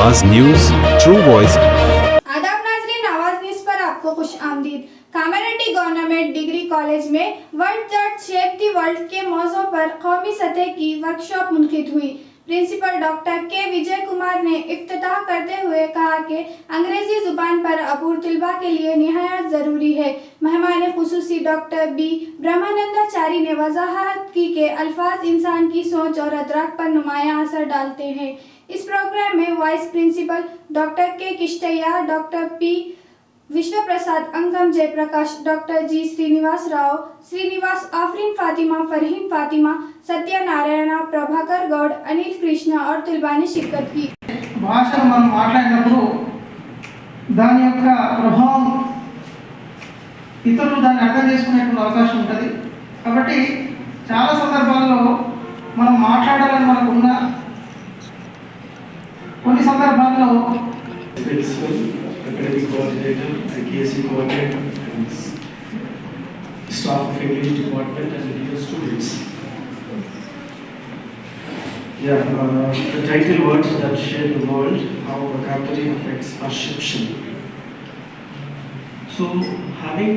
आवाज news, true voice. आदाब नाज़रीन, आवाज न्यूज पर आपको खुश आमदीद। कॉमर्डिटी गवर्नमेंट डिग्री कॉलेज में world that shape the world के मौजू पर कौमी सतह की वर्कशॉप मुनक़िद हुई। प्रिंसिपल डॉक्टर के विजय कुमार ने इफ्तिताह करते हुए कहा कि अंग्रेजी ज़ुबान पर अबूर तलबा के लिए निहायत ज़रूरी है। मेहमान खुसूसी डॉक्टर बी ब्रह्मानंदाचारी ने वजाहत की कि अल्फाज इंसान की सोच और अदराक पर नुमायाँ असर डालते हैं। इस प्रोग्राम में वाइस प्रिंसिपल डॉक्टर के किष्टैया, डॉक्टर पी विश्व प्रसाद, अंगम जयप्रकाश, डॉक्टर जी श्रीनिवास राव, श्रीनिवास, आफरीन फातिमा, फरहीन फातिमा, सत्यनारायण, प्रभाकर गौड़, अनिल कृष्ण और तलबा ने शिरकत की। భాషను మనం మాట్లాడినప్పుడు దాని యొక్క ప్రభావం ఇతరులు దాన్ని అర్థం చేసుకునేటువంటి అవకాశం ఉంటుంది. కాబట్టి చాలా సందర్భాల్లో మనం మాట్లాడాలని మనకున్న కొన్ని సందర్భాల్లో academic coordinator, IKC coordinator, and staff of English department and dear students. The title words that share the world, how vocabulary affects perception. So having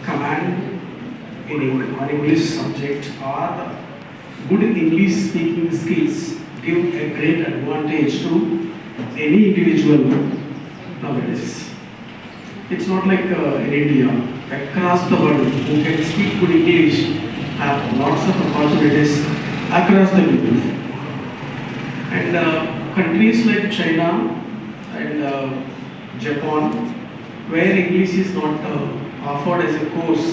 command in an English subject or good English speaking skills give a great advantage to any individual nowadays. It's not like in India, across the world, who can speak good English have lots of opportunities across the globe. And countries like China and Japan, where English is not offered as a course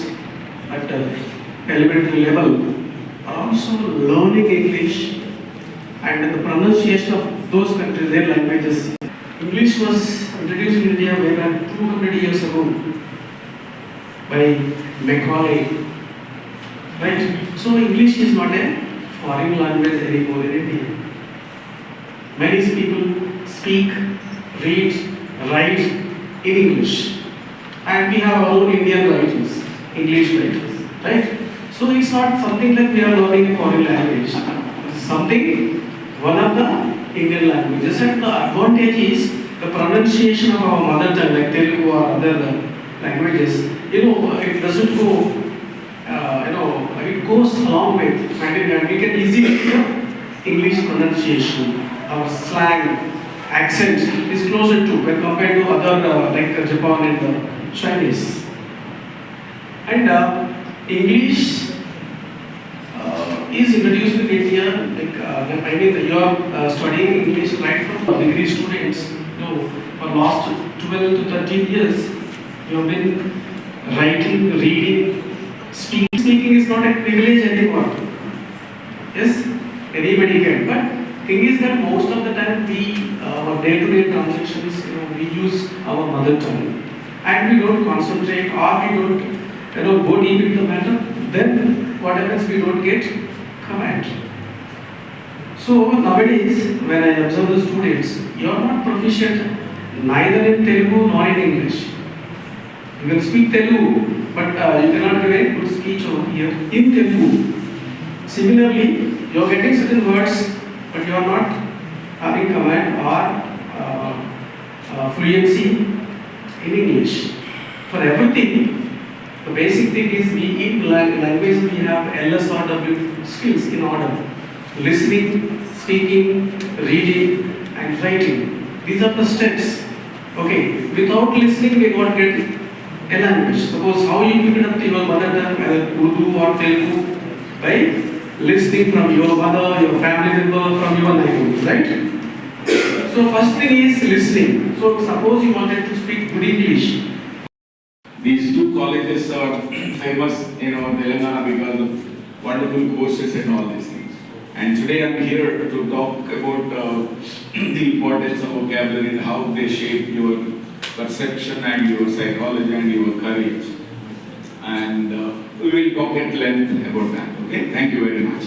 at elementary level, are also learning English, and the pronunciation of those countries, their languages. English was introduced in India way back 200 years ago by Macaulay, right? So English is not a foreign language anymore in India. Many people speak, read, write in English, and we have our own Indian writers, English writers, right? So it's not something like we are learning a foreign language. It's something one of the Indian languages, and the advantage is the pronunciation of our mother tongue, like Telugu or other languages. It doesn't go. It goes along with, and we can easily hear English pronunciation. Our slang, accent is closer to when compared to other like Japan and Chinese. And English is introduced in India, like you are studying English right from degree students. For last 12 to 13 years, you have been writing, reading, speaking. Speaking is not a privilege anymore. Yes, anybody can. But thing is that most of the time our day-to-day transactions, we use our mother tongue, and we don't concentrate or we don't go deep into the matter. Then what happens? We don't get command. So nowadays, when I observe the students, you are not proficient neither in Telugu nor in English. You can speak Telugu, but you cannot give a good speech over here in Telugu. Similarly, you are getting certain words, but you are not having command or fluency in English. For everything, the basic thing is we in language we have LSRW skills in order: listening, speaking, reading, and writing. These are the steps. Okay, without listening we won't get a language. Suppose how you pick it up to your mother tongue, either Urdu or Telugu, by listening from your mother, your family member, from your language, right? So first thing is listening. So suppose you wanted to speak good English. These two colleges are famous in Telangana because of wonderful courses and all these things. And today I'm here to talk about the importance of vocabulary and how they shape your perception and your psychology and your courage. And we will talk at length about that. Okay? Thank you very much.